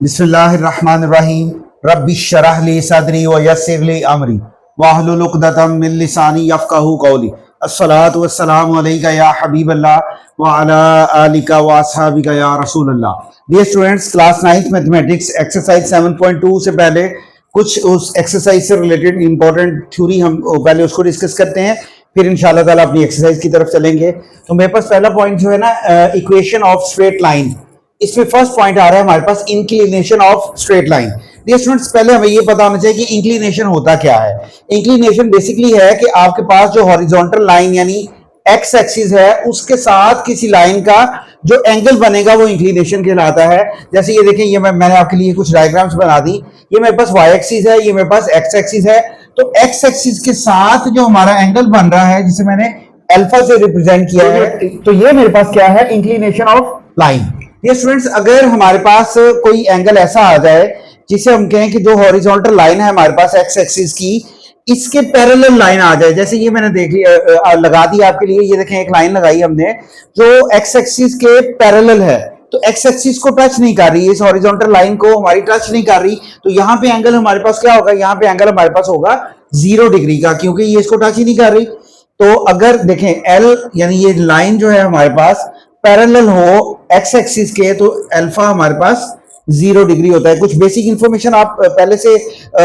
बिस्मिल्लाहिर्रहमानिर्रहीम रब्बिश्शरह ली सदरी व यस्सिर ली अमरी वाहलुल उक़दतम मिन लिसानी यफ़क़हू क़ौली। अस्सलातु वस्सलामु अलैका या हबीबल्लाह व अला आलिका व अस्हाबिका या रसूलल्लाह। Dear students, class 9th mathematics exercise 7.2 से पहले कुछ उस एक्सरसाइज से रिलेटेड इंपॉर्टेंट थ्योरी हम पहले उसको डिस्कस करते हैं, फिर इंशाल्लाह ताला अपनी एक्सरसाइज की तरफ चलेंगे। तो मेरे पास पहला पॉइंट जो है ना, इक्वेशन ऑफ स्ट्रेट लाइन। इसमें फर्स्ट पॉइंट आ रहा है हमारे पास inclination of straight line. Dear students, पहले हमें ये पता होना चाहिए कि इंक्लिनेशन होता क्या है। इंक्लिनेशन बेसिकली है कि आपके पास जो हॉरिजॉन्टल लाइन यानी एक्स एक्सिस है उसके साथ किसी लाइन का जो एंगल बनेगा वो इंक्लिनेशन कहलाता है। जैसे ये देखें, ये मैंने आपके लिए कुछ डायग्राम्स बना दी। ये मेरे पास वाई एक्सिस है, ये मेरे पास एक्स एक्सिस है। तो एक्स एक्सिस के साथ जो हमारा एंगल बन रहा है जिसे मैंने अल्फा से रिप्रेजेंट किया है, तो ये मेरे पास क्या है, इंक्लिनेशन ऑफ लाइन। ये स्टूडेंट्स, अगर हमारे पास कोई एंगल ऐसा आ जाए जिसे हम कहें कि जो हॉरिजॉन्टल लाइन है हमारे पास एक्स एक्सिस की, इसके पैरेलल लाइन आ जाए, जैसे ये मैंने देख लिया, लगा दी आपके लिए। ये देखें, एक लाइन लगाई हमने जो एक्स एक्सिस के पैरेलल है, तो एक्स एक्सिस को टच नहीं कर रही, इस हॉरिजॉन्टल लाइन को हमारी टच नहीं कर रही। तो यहाँ पे एंगल हमारे पास क्या होगा, यहाँ पे एंगल हमारे पास होगा 0 डिग्री का, क्योंकि ये इसको टच ही नहीं कर रही। तो अगर देखें एल यानी ये लाइन जो है हमारे पास पैरेलल हो एक्स एक्सिस के, तो अल्फा हमारे पास 0 डिग्री होता है। कुछ बेसिक इंफॉर्मेशन आप पहले से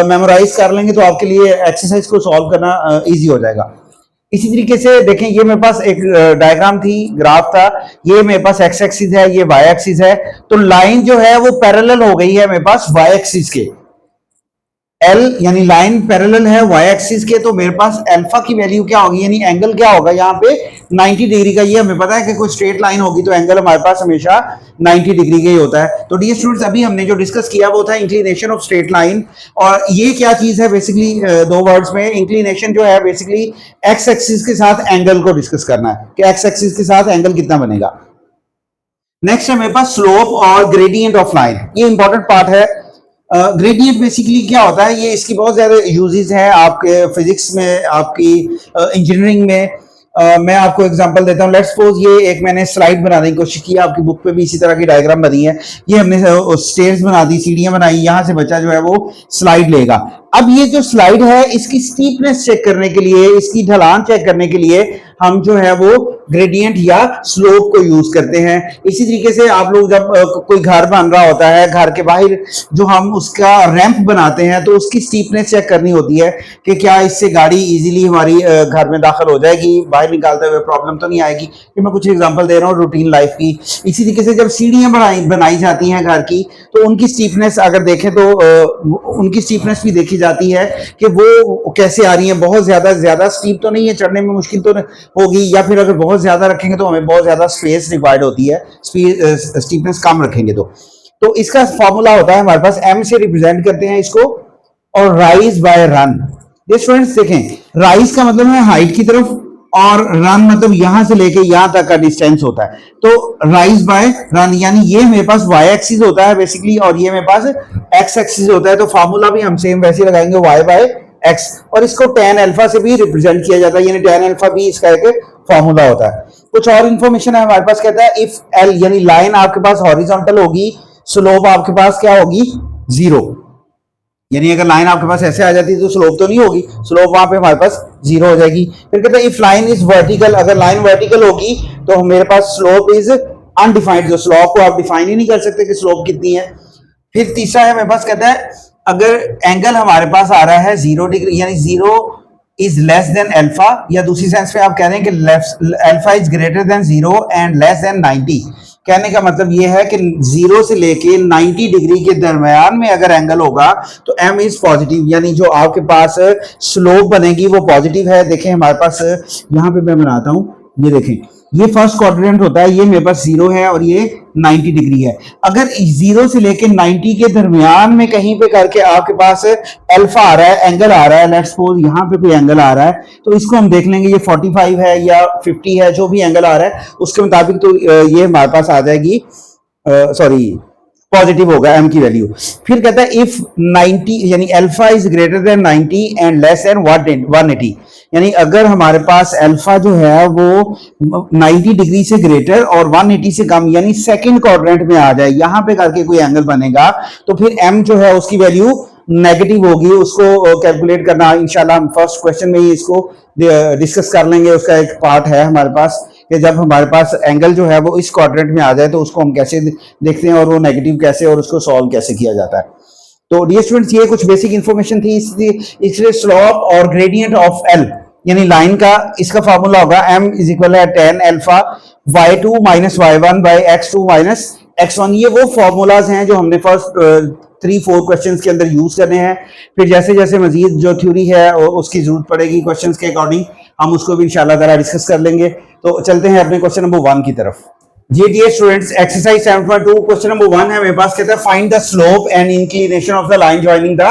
मेमोराइज कर लेंगे तो आपके लिए एक्सरसाइज को सॉल्व करना इजी हो जाएगा। इसी तरीके से देखें, ये मेरे पास एक डायग्राम थी, ग्राफ था। ये मेरे पास एक्स एक्सिस है, ये वाई एक्सिस है। तो लाइन जो है वो पैरेलल हो गई है मेरे पास वाई एक्सिस के। एल यानी लाइन पैरेलल है वाई एक्सिस के, तो मेरे पास अल्फा की वैल्यू क्या होगी, यानी एंगल क्या होगा यहाँ पे 90 डिग्री का। ये हमें पता है कि कोई स्ट्रेट लाइन होगी तो एंगल हमारे पास हमेशा 90 डिग्री का ही होता है। तो डियर स्टूडेंट्स, अभी हमने जो डिस्कस किया वो था इंक्लिनेशन ऑफ स्ट्रेट लाइन। और ये क्या चीज है, बेसिकली दो वर्ड्स में इंक्लिनेशन जो है बेसिकली एक्स एक्सिस के साथ एंगल को डिस्कस करना है कि एक्स एक्सिस के साथ एंगल कितना बनेगा। नेक्स्ट है मेरे पास स्लोप और ग्रेडियंट ऑफ लाइन। ये इंपॉर्टेंट पार्ट है। ग्रेडियंट बेसिकली क्या होता है, ये इसकी बहुत ज्यादा यूजेस हैं आपके फिजिक्स में, आपकी इंजीनियरिंग में। मैं आपको एग्जांपल देता हूँ। लेट्स सपोज ये एक मैंने स्लाइड बनाने की कोशिश की, आपकी बुक पे भी इसी तरह की डायग्राम बनी है। ये हमने स्टेयर्स बना दी, सीढ़ियां बनाई, यहां से बच्चा जो है वो स्लाइड लेगा। अब ये जो स्लाइड है इसकी स्टीपनेस चेक करने के लिए, इसकी ढलान चेक करने के लिए हम जो है वो ग्रेडियंट या स्लोप को यूज करते हैं। इसी तरीके से आप लोग जब कोई घर बन रहा होता है, घर के बाहर जो हम उसका रैंप बनाते हैं तो उसकी स्टीपनेस चेक करनी होती है कि क्या इससे गाड़ी इजीली हमारी घर में दाखिल हो जाएगी, बाहर निकालते हुए प्रॉब्लम तो नहीं आएगी। ये मैं कुछ एग्जांपल दे रहा हूँ रूटीन लाइफ की। इसी तरीके से जब सीढ़ियां बनाई जाती हैं घर की, तो उनकी स्टीपनेस अगर देखें तो उनकी स्टीपनेस भी देखी जाती है कि वो कैसे आ रही है। बहुत ज्यादा स्टीप तो नहीं है, चढ़ने में मुश्किल तो होगी, या फिर अगर बहुत ज्यादा रखेंगे तो हमें बहुत ज्यादा स्पेस रिक्वायर्ड होती है, स्टीपनेस कम रखेंगे तो इसका फॉर्मूला होता है हमारे पास, एम से रिप्रेजेंट करते हैं इसको, और राइज बाय रन। ये स्टूडेंट्स देखें, राइज का मतलब है हाइट की तरफ, और रन मतलब यहां से लेके यहां तक का डिस्टेंस होता है। तो राइज बाय रन यानी ये मेरे पास वाई एक्सिस होता है बेसिकली, और ये मेरे पास एक्स एक्सिस होता है। तो फॉर्मूला भी हम सेम वैसे लगाएंगे, वाई बाय एक्स, और इसको tan अल्फा से भी रिप्रेजेंट किया जाता है, यानी tan अल्फा भी इसका एक फॉर्मूला होता है। कुछ और इंफॉर्मेशन है हमारे पास, कहता है इफ एल यानी लाइन आपके पास हॉरिजॉन्टल होगी, स्लोप आपके पास क्या होगी, 0। यानी अगर लाइन आपके पास ऐसे आ जाती है तो स्लोप तो नहीं होगी, स्लोप वहां पे हमारे पास 0 हो जाएगी। फिर कहता है इफ लाइन इज वर्टिकल, अगर लाइन वर्टिकल होगी तो मेरे पास स्लोप इज अनडिफाइंड, जो स्लोप को आप डिफाइन ही नहीं कर सकते कि स्लोप कितनी है। फिर तीसरा है मेरे पास, कहता है अगर एंगल हमारे पास आ रहा है 0 डिग्री, यानी 0 इज लेस देन अल्फा, या दूसरी सेंस में आप कह रहे हैं कि alpha is greater than 0 and less than 90। कहने का मतलब यह है कि 0 से लेके 90 डिग्री के दरमियान में अगर एंगल होगा तो m इज पॉजिटिव, यानी जो आपके पास स्लोप बनेगी वो पॉजिटिव है। देखें हमारे पास यहां पे मैं बनाता हूं, ये देखें, ये फर्स्ट क्वाड्रेंट होता है, ये मेरे पास 0 है और ये 90 डिग्री है। अगर 0 से लेके 90 के दरमियान में कहीं पे करके आपके पास अल्फा आ रहा है, एंगल आ रहा है, लेट्स सपोज यहाँ पे कोई एंगल आ रहा है, तो इसको हम देख लेंगे ये 45 है या 50 है, जो भी एंगल आ रहा है उसके मुताबिक तो ये हमारे पास आ जाएगी, सॉरी पॉजिटिव होगा एम की वैल्यू। फिर कहता है इफ 90 यानी alpha is greater than 90 and less than 180, यानी अगर हमारे पास अल्फा जो है वो 90 डिग्री से ग्रेटर और 180 से कम यानी सेकंड क्वाड्रेंट में आ जाए, यहां पे करके कोई एंगल बनेगा, तो फिर एम जो है उसकी वैल्यू नेगेटिव होगी। उसको कैलकुलेट करना इंशाल्लाह हम फर्स्ट क्वेश्चन में ही इसको डिस्कस कर लेंगे। उसका एक पार्ट है हमारे पास कि जब हमारे पास एंगल जो है वो इस क्वाड्रेंट में आ जाए तो उसको हम कैसे देखते हैं और वो नेगेटिव कैसे और उसको सॉल्व कैसे किया जाता है। तो डियर स्टूडेंट्स, ये कुछ बेसिक इंफॉर्मेशन थी। इसलिए स्लोप और ग्रेडियंट ऑफ एल यानी लाइन का इसका फॉर्मूला होगा m इज इक्वल है tan alpha y2 minus y1 by x2 minus x1। ये वो फॉर्मूलाज हैं जो हमने फर्स्ट 3-4 क्वेश्चंस के अंदर यूज करने हैं। फिर जैसे जैसे मजीद जो थ्योरी है उसकी जरूरत पड़ेगी क्वेश्चंस के अकॉर्डिंग, हम उसको भी इंशाल्लाह ताला डिस्कस कर लेंगे। तो चलते हैं अपने क्वेश्चन नंबर 1 की तरफ। जी dear students, exercise 7.2 question number 1 है मेरे पास। कहता है find the slope and inclination of the line joining the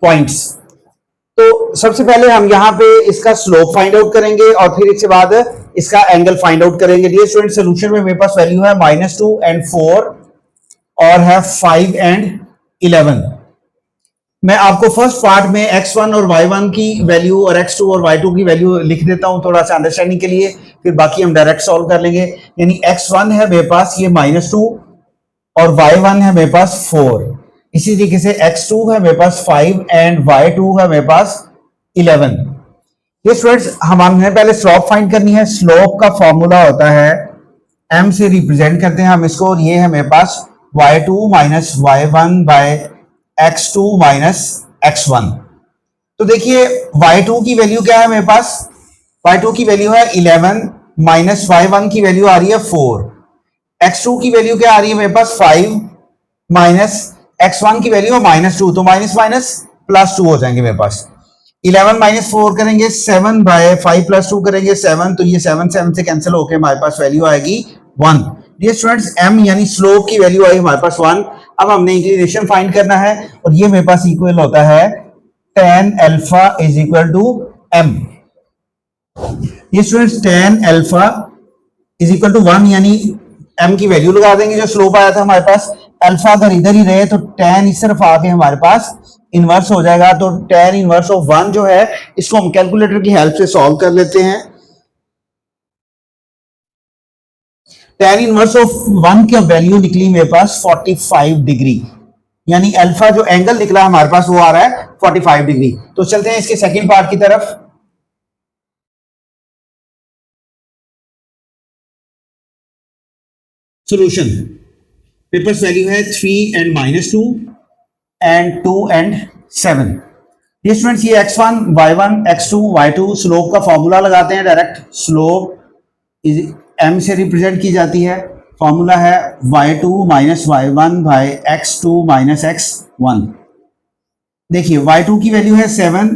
points. तो सबसे पहले हम यहाँ पे इसका स्लोप फाइंड आउट करेंगे और फिर इसके बाद इसका एंगल फाइंड आउट करेंगे। डियर स्टूडेंट, सोल्यूशन में मेरे पास वैल्यू है -2 एंड 4 और है 5 एंड 11। मैं आपको फर्स्ट पार्ट में x1 और y1 की वैल्यू और x2 और y2 की वैल्यू लिख देता हूं थोड़ा सा अंडरस्टैंडिंग के लिए, फिर बाकी हम डायरेक्ट सॉल्व कर लेंगे। यानी x1 है मेरे पास ये -2 और y1 है मेरे पास 4। इसी तरीके से x2 है मेरे पास 5 एंड y2 है मेरे पास 11। ये स्टूडेंट्स हमने पहले स्लोप फाइंड करनी है। स्लोप का फॉर्मूला होता है m से रिप्रेजेंट करते हैं हम इसको, और ये है मेरे पास y2 minus y1 by x2 minus x1। तो देखिए y2 की वैल्यू क्या है मेरे पास, y2 की वैल्यू है 11 माइनस y1 की वैल्यू आ रही है 4, x2 की वैल्यू क्या आ रही है मेरे पास 5 माइनस x1 की वैल्यू है -2, तो माइनस माइनस +2 हो जाएंगे मेरे पास। 11 माइनस 4 करेंगे 7 बाय 5 प्लस 2 करेंगे 7, तो ये 7 से कैंसिल होकर हमारे पास वैल्यू आएगी 1। डियर स्टूडेंट्स, m यानी स्लोप की वैल्यू आई हमारे पास 1। अब हमने इंक्लिनेशन फाइंड करना है और ये मेरे पास इक्वल होता है tan alpha is equal to m। ये students tan alpha is equal to 1 यानी m की वैल्यू लगा देंगे जो स्लोप आया था हमारे पास। अल्फा अगर इधर ही रहे तो tan इस तरफ आके हमारे पास इनवर्स हो जाएगा। तो tan इनवर्स ऑफ 1 जो है इसको हम कैलकुलेटर की हेल्प से सॉल्व कर लेते हैं। tan इनवर्स ऑफ 1 की वैल्यू निकली मेरे पास 45 डिग्री, यानी अल्फा जो एंगल निकला हमारे पास वो आ रहा है 45 डिग्री। तो चलते हैं इसके सेकंड पार्ट की तरफ। सॉल्यूशन, पेपर्स वैल्यू है 3 एंड -2 एंड 2 एंड 7। ये स्टूडेंट्स ये x1 y1 x2 y2 slope का फॉर्मूला लगाते हैं डायरेक्ट। स्लोप इज m से रिप्रेजेंट की जाती है, फॉर्मूला है y2 minus y1 by x2 minus x1। देखिए y2 की वैल्यू है 7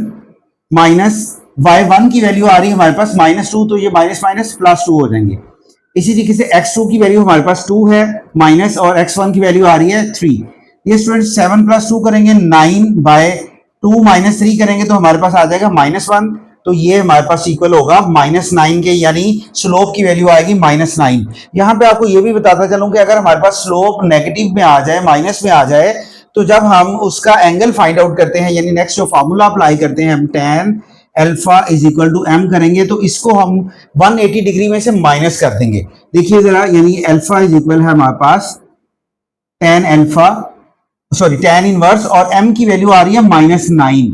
माइनस y1 की वैल्यू आ रही है हमारे पास -2, तो ये माइनस माइनस +2 हो जाएंगे। इसी तरीके से x2 की वैल्यू हमारे पास 2 है माइनस, और x1 की वैल्यू आ रही है 3। ये स्टूडेंट 7 + 2 करेंगे 9 बाय 2 माइनस 3 करेंगे तो हमारे पास आ जाएगा -1, तो ये हमारे पास इक्वल होगा -9 के, यानी स्लोप की वैल्यू आएगी -9। यहां पे आपको ये भी बताता चलूं कि अगर हमारे पास स्लोप नेगेटिव में आ जाए, माइनस में आ जाए, तो जब हम उसका एंगल फाइंड आउट करते हैं यानी नेक्स्ट जो फॉर्मूला अप्लाई करते हैं हम tan alpha is equal to m करेंगे, तो इसको हम 180 डिग्री में से माइनस कर देंगे। देखिए जरा, यानी अल्फा इज इक्वल है हमारे पास tan alpha sorry tan inverse, और m की वैल्यू आ रही है -9।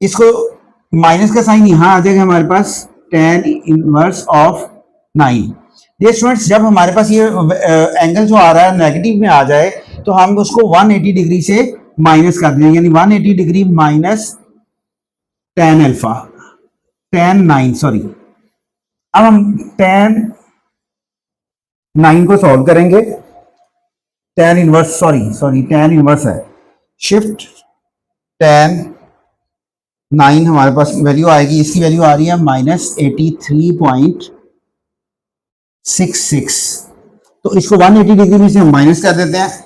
इसको माइनस का साइन यहां आ जाएगा हमारे पास tan इनवर्स ऑफ 9। ये स्टूडेंट्स, जब हमारे पास ये एंगल जो आ रहा है नेगेटिव में आ जाए तो हम उसको 180 डिग्री से माइनस कर देंगे, यानी 180 degree minus tan alpha tan 9 sorry. अब हम tan 9 को सॉल्व करेंगे। tan inverse sorry tan inverse है, शिफ्ट tan 9 हमारे पास वैल्यू आएगी, इसकी वैल्यू आ रही है -83.66। तो इसको 180 डिग्री में से हम माइनस कर देते हैं।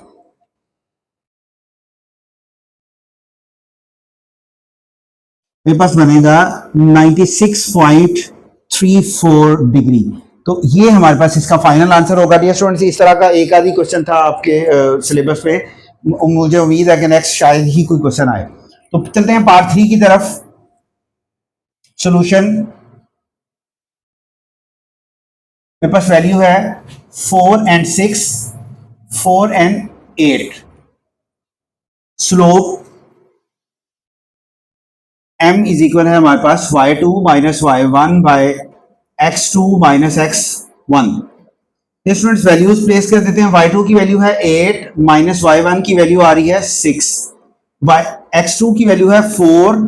मेरे पास बनेगा 96.34 डिग्री। तो ये हमारे पास इसका फाइनल आंसर होगा। डियर स्टूडेंट्स, इस तरह का एक आधी क्वेश्चन था आपके सिलेबस पे, मुझे उम्मीद है कि नेक्स्ट शायद ही कोई क्वेश्चन आए। तो चलते हैं पार्ट 3 की तरफ। सॉल्यूशन मेरे पास वैल्यू है 4 and 6, 4 and 8। Slope m is equal है हमारे पास y2 minus y1 by x2 minus x1। ये स्टूडेंट्स वैल्यूज प्लेस कर देते हैं। y2 की वैल्यू है 8 माइनस y1 की वैल्यू आ रही है 6, x2 की वैल्यू है 4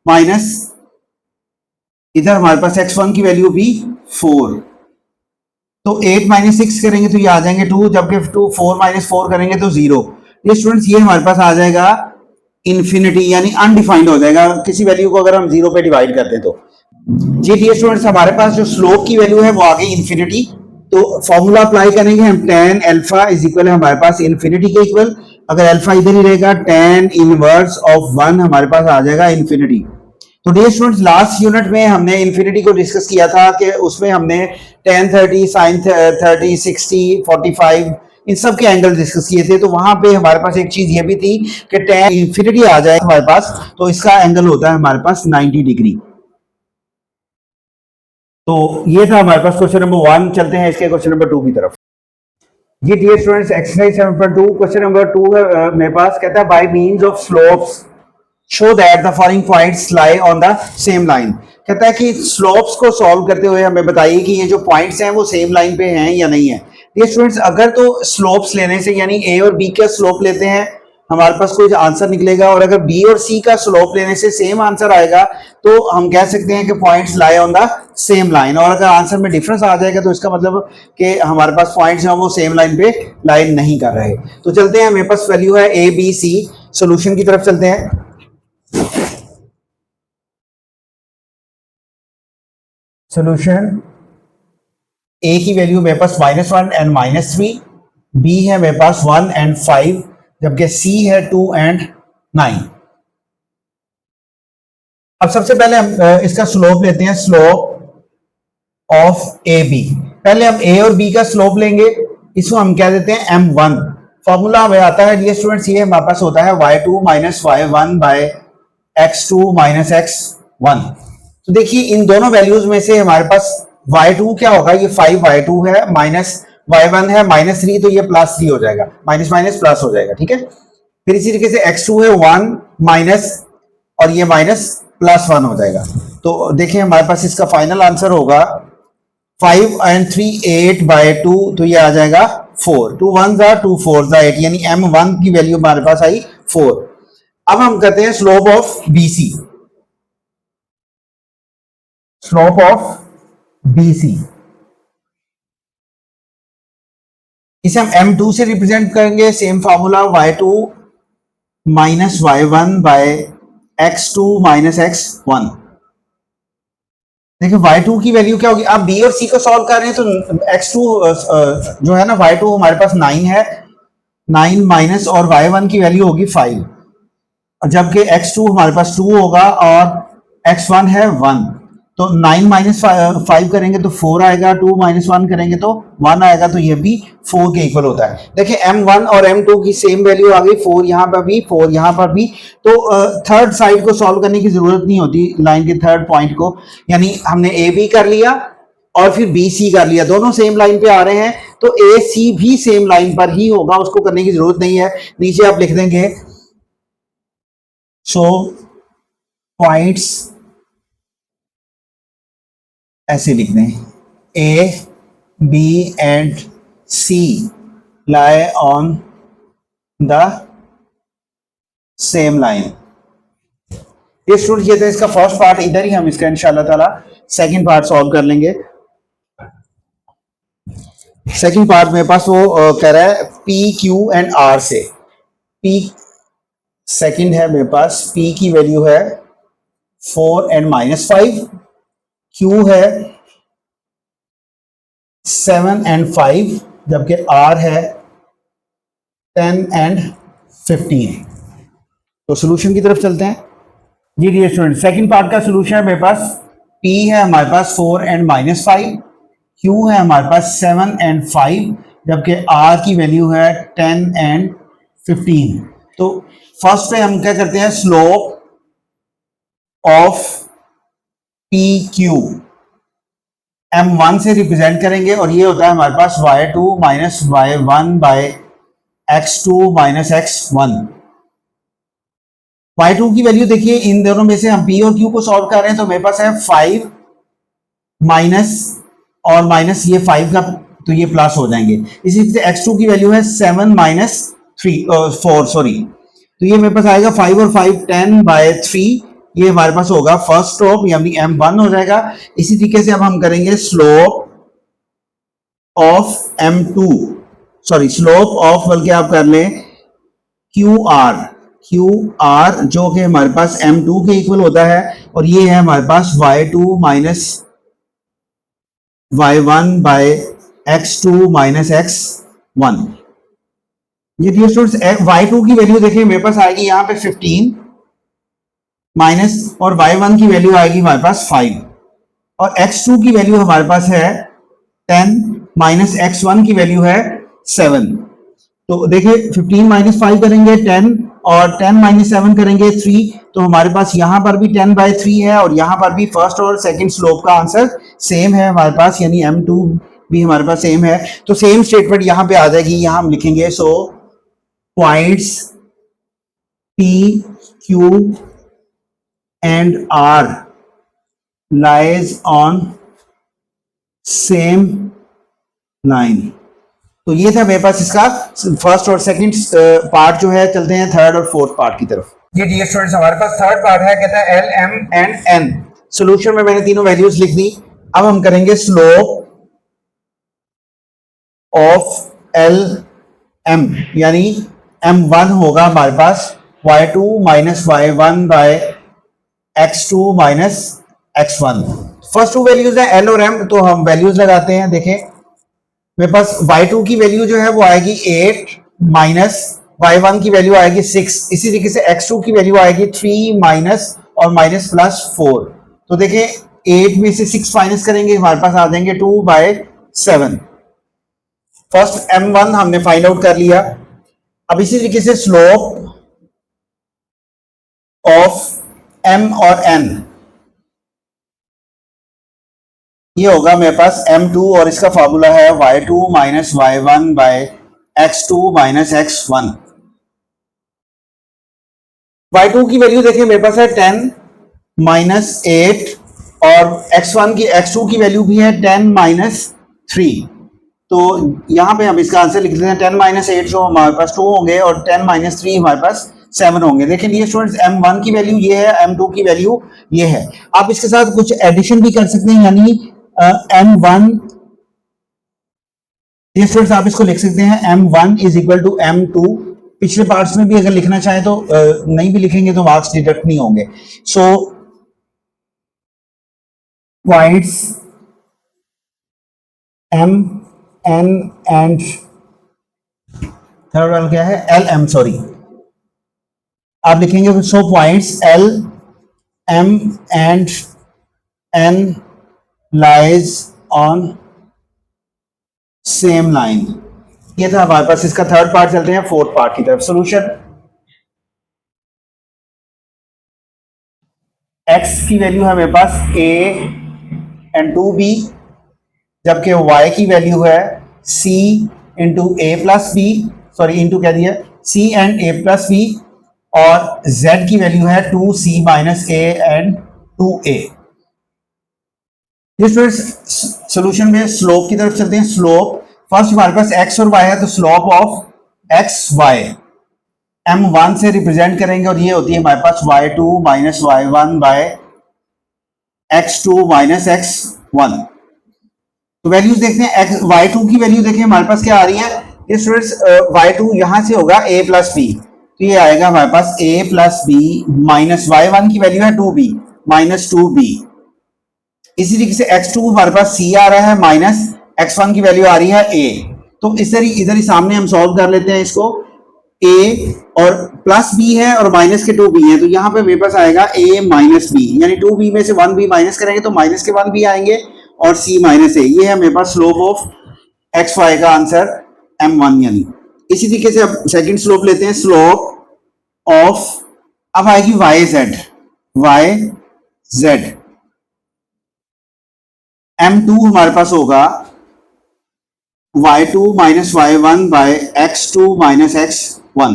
माइनस इधर हमारे पास x1 की वैल्यू भी 4। तो 8 माइनस 6 करेंगे तो ये आ जाएंगे 2, जबकि 4 माइनस 4 करेंगे तो 0। ये स्टूडेंट्स ये हमारे पास आ जाएगा इन्फिनिटी, यानी अनडिफाइंड हो जाएगा किसी वैल्यू को अगर हम 0 पे डिवाइड करते हैं तो। जी डियर स्टूडेंट्स, हमारे पास जो स्लोप की वैल्यू है वो आ गई इन्फिनिटी। तो फॉर्मूला अप्लाई करेंगे हम, tan अल्फा इज इक्वल है हमारे पास इन्फिनिटी के इक्वल। अगर अल्फा इधर ही रहेगा tan इनवर्स ऑफ 1 हमारे पास आ जाएगा इन्फिनिटी। तो डियर स्टूडेंट्स, लास्ट यूनिट में हमने इन्फिनिटी को डिस्कस किया था कि उसमें हमने tan 30, sin 30, 60, 45 इन सब के एंगल डिस्कस किए थे। तो वहां पे हमारे पास एक चीज ये भी थी कि tan इन्फिनिटी आ जाए हमारे पास तो इसका एंगल होता है हमारे पास 90 डिग्री। तो ये था हमारे पास क्वेश्चन नंबर 1। चलते हैं इसके क्वेश्चन नंबर 2 की तरफ। जी dear students, exercise 7.2 question number 2 है मेरे पास। कहता है by means of slopes show that the following points lie on the same line. कहता है कि स्लोप्स को सॉल्व करते हुए हमें बताइए कि ये जो पॉइंट्स हैं वो सेम लाइन पे हैं या नहीं है। ये स्टूडेंट्स, अगर तो स्लोप्स लेने से यानी ए और बी का स्लोप लेते हैं हमारे पास कोई आंसर निकलेगा, और अगर बी और सी का स्लोप लेने से सेम आंसर आएगा तो हम कह सकते हैं कि points lie on the same line. और अगर आंसर में डिफरेंस आ जाएगा तो इसका मतलब कि हमारे पास पॉइंट्स हैं वो सेम लाइन पे लाइन नहीं कर रहे। तो चलते हैं, मेरे पास वैल्यू है ए बी सी। सोल्यूशन की तरफ चलते हैं। सोल्यूशन ए की वैल्यू मेरे पास -1 एंड -3, बी है मेरे पास 1 and 5, जबकि सी है 2 and 9। अब सबसे पहले हम इसका स्लोप लेते हैं, स्लोप ऑफ ए बी। पहले हम ए और बी का स्लोप लेंगे, इसको हम क्या देते हैं m1। फॉर्मूला हमें आता है डियर स्टूडेंट्स, ये हमारे पास होता है y2 minus y1 by x2 minus x1। तो देखिए इन दोनों वैल्यूज में से हमारे पास y2 क्या होगा, ये 5y2 है, माइनस y1 है -3, तो ये +3 हो जाएगा, माइनस माइनस प्लस हो जाएगा, ठीक है। फिर इसी तरीके से x2 है 1 माइनस और ये माइनस +1 हो जाएगा। तो देखिए हमारे पास इसका फाइनल आंसर होगा 5 and 3 8 by 2, तो ये आ जाएगा 4। 2 1s are 2 4s are 8, यानी m1 की वैल्यू हमारे पास आई 4। अब हम कहते हैं slope of BC। Slope of BC इसे हम m2 से रिप्रेजेंट करेंगे। Same formula y2 minus y1 by x2 minus x1। देखिए y2 की वैल्यू क्या होगी, आप b और c को सॉल्व कर रहे हैं तो x2 जो है ना, y2 हमारे पास 9 है, 9 माइनस और y1 की वैल्यू होगी 5, जबकि x2 हमारे पास 2 होगा और x1 है 1। तो 9 माइनस 5 करेंगे तो 4 आएगा, 2 माइनस 1 करेंगे तो 1 आएगा, तो ये भी 4 के इक्वल होता है। देखिए m1 और m2 की सेम वैल्यू आ गई, 4 यहाँ पर भी 4 यहाँ पर भी। तो थर्ड साइड को सॉल्व करने की जरूरत नहीं होती लाइन के थर्ड पॉइंट को, यानी हमने ए बी कर लिया और फिर बी सी कर लिया, दोनों सेम लाइन पे आ रहे हैं तो ए सी भी सेम लाइन पर ही होगा, उसको करने की जरूरत नहीं है। नीचे आप लिख देंगे सो पॉइंट्स ऐसे लिख दें, A B and C lie on the same line. ये स्टूडेंट ये था इसका फर्स्ट पार्ट, इधर ही हम इसका इंशाल्लाह ताला सेकंड पार्ट सॉल्व कर लेंगे। सेकंड पार्ट मेरे पास वो कह रहा है पी क्यू एंड आर से। पी सेकंड है मेरे पास, पी की वैल्यू है 4 and -5, Q है 7 and 5, जबकि R है 10 and 15। तो सॉल्यूशन की तरफ चलते हैं। जी डियर स्टूडेंट, सेकंड पार्ट का सॉल्यूशन है मेरे पास, P है हमारे पास 4 and -5, Q है हमारे पास 7 एंड 5, जबकि R की वैल्यू है 10 एंड 15। तो फर्स्ट पे हम क्या करते हैं, स्लोप ऑफ PQ M1 से रिप्रेजेंट करेंगे और ये होता है हमारे पास Y2 minus Y1 by X2 minus X1। Y2 की वैल्यू देखिए, इन दोनों में से हम P और Q को सॉल्व कर रहे हैं, तो मेरे पास है 5 माइनस और माइनस ये 5 का, तो ये प्लस हो जाएंगे। इसी तरह X2 की वैल्यू है 7 माइनस 4 सॉरी, तो ये मेरे पास आएगा 5 और 5 10 बाय 3, ये हमारे पास होगा फर्स्ट स्लोप यानी M1 हो जाएगा। इसी तरीके से अब हम करेंगे slope of M2, sorry slope of, बल्कि आप कर लें QR जो कि हमारे पास M2 के इक्वल होता है, और ये है हमारे पास Y2 minus Y1 by X2 minus X1। ये डियर स्टूडेंट्स Y2 की वैल्यू देखिए मेरे पास आएगी यहाँ पे 15 माइनस, और Y1 की वैल्यू आएगी हमारे पास 5, और X2 की वैल्यू हमारे पास है 10 माइनस X1 की वैल्यू है 7। तो देखिए 15 माइनस 5 करेंगे 10, और 10 माइनस 7 करेंगे 3, तो हमारे पास यहां पर भी 10 बाय 3 है, और यहां पर भी फर्स्ट और सेकंड स्लोप का आंसर सेम है हमारे पास, यानी M2 भी हमारे पास सेम है। तो सेम स्टेटमेंट यहां पे आ जाएगी, यहां हम लिखेंगे so points P, Q and R lies on same line। तो ये था मेरे पास इसका फर्स्ट और सेकंड पार्ट जो है। चलते हैं थर्ड और फोर्थ पार्ट की तरफ। ये डियर स्टूडेंट्स हमारे पास थर्ड पार्ट है, कहता है L, M and N। Solution में मैंने तीनों वैल्यूज लिख दी। अब हम करेंगे स्लोप ऑफ L M, यानी M1 होगा हमारे पास Y2 minus Y1 by X2 minus X1। First two values है L और M, तो हम वैल्यूज लगाते हैं। देखें मेरे पास Y2 की वैल्यू जो है वो आएगी 8 माइनस Y1 की वैल्यू आएगी 6। इसी तरीके से X2 की वैल्यू आएगी 3 माइनस और माइनस प्लस 4। तो देखें 8 में से 6 माइनस करेंगे, हमारे पास आ जाएंगे 2 बाय 7। फर्स्ट M1 हमने फाइंड आउट कर लिया। अब इसी तरीके से स्लोप ऑफ M और N, ये होगा मेरे पास M2, और इसका फॉर्मूला है Y2 minus Y1 by X2 minus X1। Y2 की वैल्यू देखिए मेरे पास है 10 माइनस 8, और X2 की वैल्यू भी है 10 माइनस 3। तो यहां पे हम इसका आंसर लिख लेते हैं 10 माइनस 8 जो हमारे पास 2 होंगे, और 10 माइनस 3 हमारे पास 7 होंगे। देखिए ये स्टूडेंट्स M1 की वैल्यू ये है, M2 की वैल्यू ये है। आप इसके साथ कुछ एडिशन भी कर सकते हैं, यानी M1, ये स्टूडेंट्स आप इसको लिख सकते हैं M1 is equal to M2। पिछले पार्ट्स में भी अगर लिखना चाहें तो नहीं भी लिखेंगे तो मार्क्स डिडक्ट नहीं होंगे। So points M, N and third वाला क्या है L, M, सॉरी आप लिखेंगे so points L, M and N lies on same line। ये था हमारे पास इसका थर्ड पार्ट। चलते हैं फोर्थ पार्ट की तरफ। सॉल्यूशन x की वैल्यू है मेरे पास a एंड 2b, जबकि y की वैल्यू है c into a plus b, sorry into कह दिया c and a plus b, और z की वैल्यू है 2c minus a and 2a। Solution में स्लोप की तरफ चलते हैं। स्लोप फर्स्ट हमारे पास x और y है, तो slope of x y M1 से रिप्रेजेंट करेंगे, और ये होती है हमारे पास Y2 minus Y1 by X2 minus X1। तो वैल्यूज देखते हैं। Y2 की वैल्यू देखिए हमारे पास क्या आ रही है। ये स्टूडेंट्स Y2 यहां से होगा a प्लस बी, तो ये आएगा हमारे पास a plus B minus Y1 की वैल्यू है 2b माइनस 2b। इसी तरीके से X2 हमारे पास C आ रहा है माइनस X1 की वैल्यू आ रही है A। तो इस तरह इधर ही सामने हम सॉल्व कर लेते हैं इसको। A और प्लस B है और माइनस के 2B है, तो यहाँ पे मेरे पास आएगा A माइनस B, यानी 2B में से 1B माइनस करेंगे तो माइनस के 1B आएंगे, और c माइनस ए, ये है मेरे पास स्लोप ऑफ एक्स वाई का आंसर m1 यानी। इसी तरीके से अब सेकंड स्लोप लेते हैं, स्लोप ऑफ, अब आएगी Y Z, Y Z m2 हमारे पास होगा y2 minus y1 by x2 minus x1।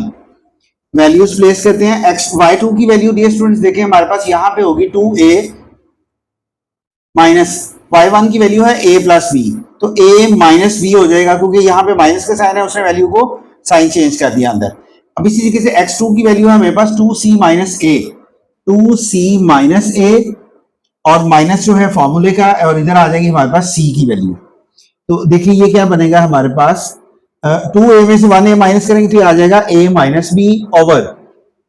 Values place करते हैं। x y2 की वैल्यू डियर स्टूडेंट्स देखें हमारे पास यहां पे होगी 2a माइनस y1 की वैल्यू है a प्लस b, तो a माइनस b हो जाएगा क्योंकि यहां पे माइनस का साइन है, उसने वैल्यू को साइन चेंज कर दिया अंदर। अब इसी तरीके से x2 की वैल्यू है मेरे पास 2c minus a, 2c minus a और माइनस जो है फॉर्मूले का, और इधर आ जाएगी हमारे पास c की वैल्यू। तो देखिए ये क्या बनेगा हमारे पास, 2a में से 1a माइनस करेंगे तो ये आ जाएगा a minus b over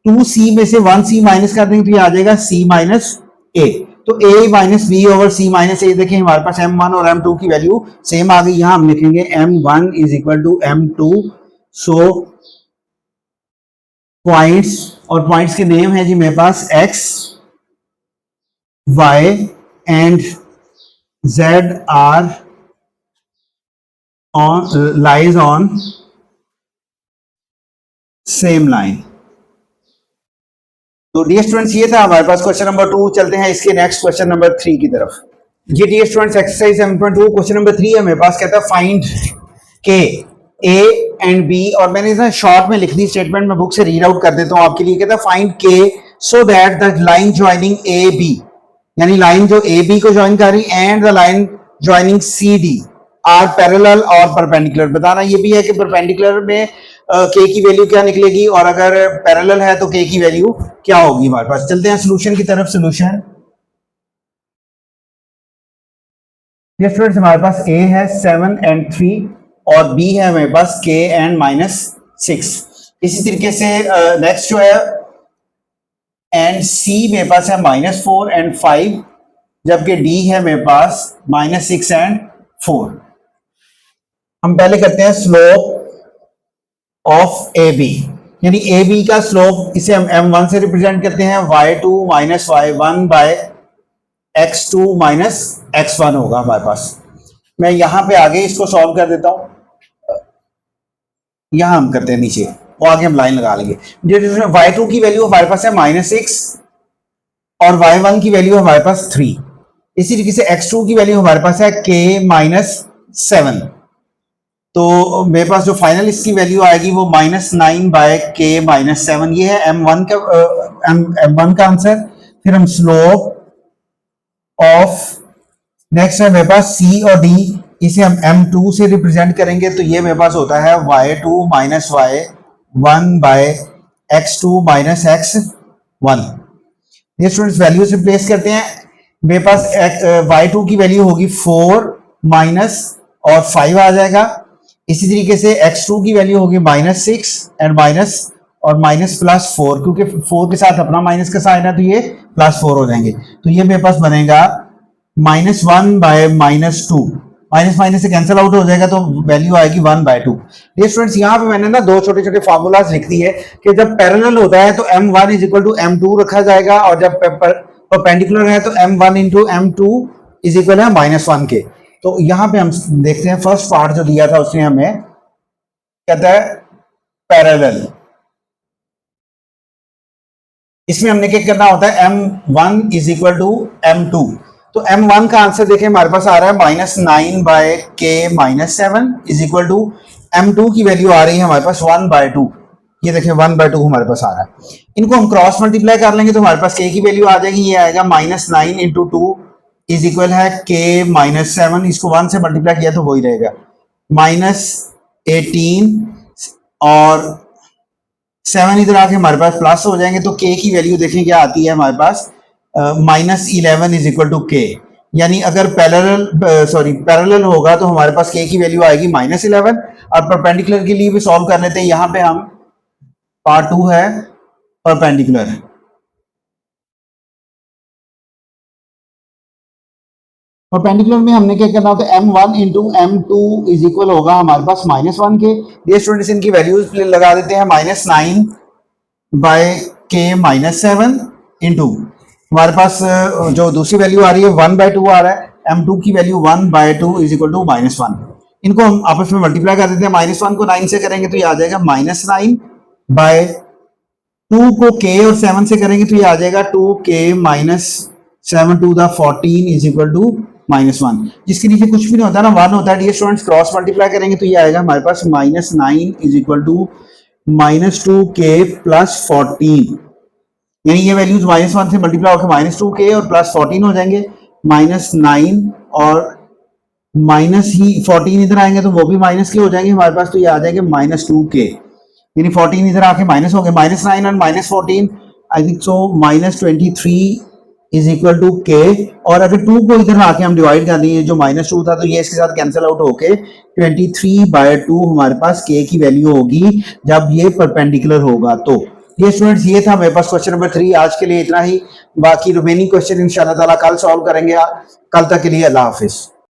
2c में से 1c माइनस कर देंगे तो ये आ जाएगा c माइनस a। तो a minus b over c minus a, देखिए हमारे पास m1 और m2 की वैल्यू सेम आ गई। यहां हम लिखेंगे m1 is equal to m2। So points, और पॉइंट्स के नेम है जी मेरे पास x y and z are lies on same line। तो डियर स्टूडेंट्स ये था हमारे पास क्वेश्चन नंबर 2। चलते हैं इसके नेक्स्ट क्वेश्चन नंबर 3 की तरफ। ये dear students exercise 7.2 question number 3 है मेरे पास। कहता है फाइंड के ए एंड बी, और मैंने इसे शॉर्ट में लिख दी स्टेटमेंट, मैं बुक से रीड आउट कर देता हूं आपके लिए। कहता है find k so that the line joining A B, यानी लाइन जो ए बी को ज्वाइन कर रही and the line joining C D are parallel और परपेंडिकुलर। बताना ये भी है कि परपेंडिकुलर में के की वैल्यू क्या निकलेगी और अगर पैरेलल है तो के की वैल्यू क्या होगी हमारे पास। चलते हैं सॉल्यूशन की तरफ। सॉल्यूशन ये स्टूडेंट्स हमारे पास a है 7 एंड 3 और b है हमारे पास k एंड माइनस 6। इसी तरीके से नेक्स्ट जो है एंड c मेरे पास है माइनस 4 एंड 5, जबकि d है मेरे पास माइनस 6 एंड 4। हम पहले करते हैं स्लोप ऑफ ए बी, यानी ए बी का स्लोप, इसे हम m1 से रिप्रेजेंट करते हैं, y2 minus y1 by x2 minus x1 होगा हमारे पास। मैं यहां पे आगे इसको सॉल्व कर देता हूं, यहां हम करते हैं नीचे और आगे हम लाइन लगा लेंगे। y2 की वैल्यू हमारे पास है माइनस 6 और y1 की वैल्यू हमारे पास 3। इसी तरीके से x2 की वैल्यू हमारे पास है k माइनस 7। तो मेरे पास जो फाइनल इसकी वैल्यू आएगी वो -9 बाय k माइनस 7। ये है m1 का आंसर। फिर हम स्लोप ऑफ, नेक्स्ट है मेरे पास c और d, इसे हम m2 से रिप्रेजेंट करेंगे, तो ये मेरे पास होता है y2 minus y1 by x2 minus x1। ये स्टूडेंट्स वैल्यू से प्लेस करते हैं। मेरे पास y2 की वैल्यू होगी 4 माइनस और 5 आ जाएगा। इसी तरीके से x2 की वैल्यू होगी -6 एंड माइनस और माइनस प्लस 4, क्योंकि 4 के साथ अपना माइनस का साइन है तो ये +4 हो जाएंगे। तो ये मेरे पास बनेगा -1 बाय -2, माइनस माइनस से कैंसिल आउट हो जाएगा तो वैल्यू आएगी 1/2। ये स्टूडेंट्स यहाँ पे मैंने ना दो छोटे छोटे फॉर्मूलाज लिख दी है कि जब पैरेलल होता है तो m1 is equal to m2 रखा जाएगा, और जब परपेंडिकुलर है तो m1 into m2 is equal है -1 के। तो यहां पे हम देखते हैं फर्स्ट पार्ट जो दिया था उसने हमें कहता है पैरेलल, इसमें हमने क्या करना होता है m1 is equal to m2। तो m1 का आंसर देखें हमारे पास आ रहा है -9 by k minus 7 is equal to m2 की वैल्यू आ रही है हमारे पास 1/2। ये देखें 1/2 हमारे पास आ रहा है। इनको हम क्रॉस मल्टीप्लाई कर लेंगे तो हमारे पास k की वैल्यू आ जाएगी, ये आएगा -9 इंटू 2 इज इक्वल है k माइनस 7। इसको 1 से मल्टीप्लाई किया तो वही रहेगा -18 और 7 इधर आके हमारे पास प्लस हो जाएंगे, तो k की वैल्यू देखें क्या आती है हमारे पास -11 इज इक्वल टू k। यानी अगर पैरेलल होगा तो हमारे पास k की वैल्यू आएगी -11। और परपेंडिकुलर के लिए भी सॉल्व कर लेते हैं। यहां पे हम पार्ट 2 है परपेंडिकुलर, परपेंडिकुलर में हमने क्या करना होता है m1 into m2 is equal होगा हमारे पास -1 के। ये स्टूडेंट्स इनकी वैल्यूज लगा देते हैं, -9 बाय k माइनस 7 इंटू हमारे पास जो दूसरी वैल्यू आ रही है 1/2 आ रहा है, m2 की वैल्यू 1/2 इज इक्वल टू -1। इनको हम आपस में मल्टीप्लाई कर देते हैं। -1 को 9 से करेंगे तो ये आ जाएगा -9/2 को k और 7 से करेंगे तो ये आ जाएगा 2k - 7 to the 14 is equal to -1। जिसके नीचे कुछ भी नहीं होता ना, 1 होता है। डियर स्टूडेंट्स, क्रॉस मल्टीप्लाई करेंगे तो ये आएगा हमारे पास -9 इज इक्वल टू -2k + 14। यानी ये वैल्यूज -1 से मल्टीप्लाई होकर -2k और +14 हो जाएंगे। -9 और माइनस ही 14 इधर आएंगे तो वो भी माइनस के हो जाएंगे हमारे पास, तो ये आ जाएंगे -2k। यानी 14 इधर आके माइनस हो गए, -9 और -14 I think so -23 is equal to k। और अगर 2 को इधर आके हम डिवाइड कर देंगे, जो -2 था तो ये इसके साथ कैंसिल आउट होके 23/2 हमारे पास k की वैल्यू होगी जब ये परपेंडिकुलर होगा। तो ये स्टूडेंट्स, ये था मेरे पास क्वेश्चन नंबर 3। आज के लिए इतना ही। बाकी रिमेनिंग क्वेश्चन इंशाल्लाह ताला कल सॉल्व करेंगे। कल तक के लिए अल्लाह हाफिज।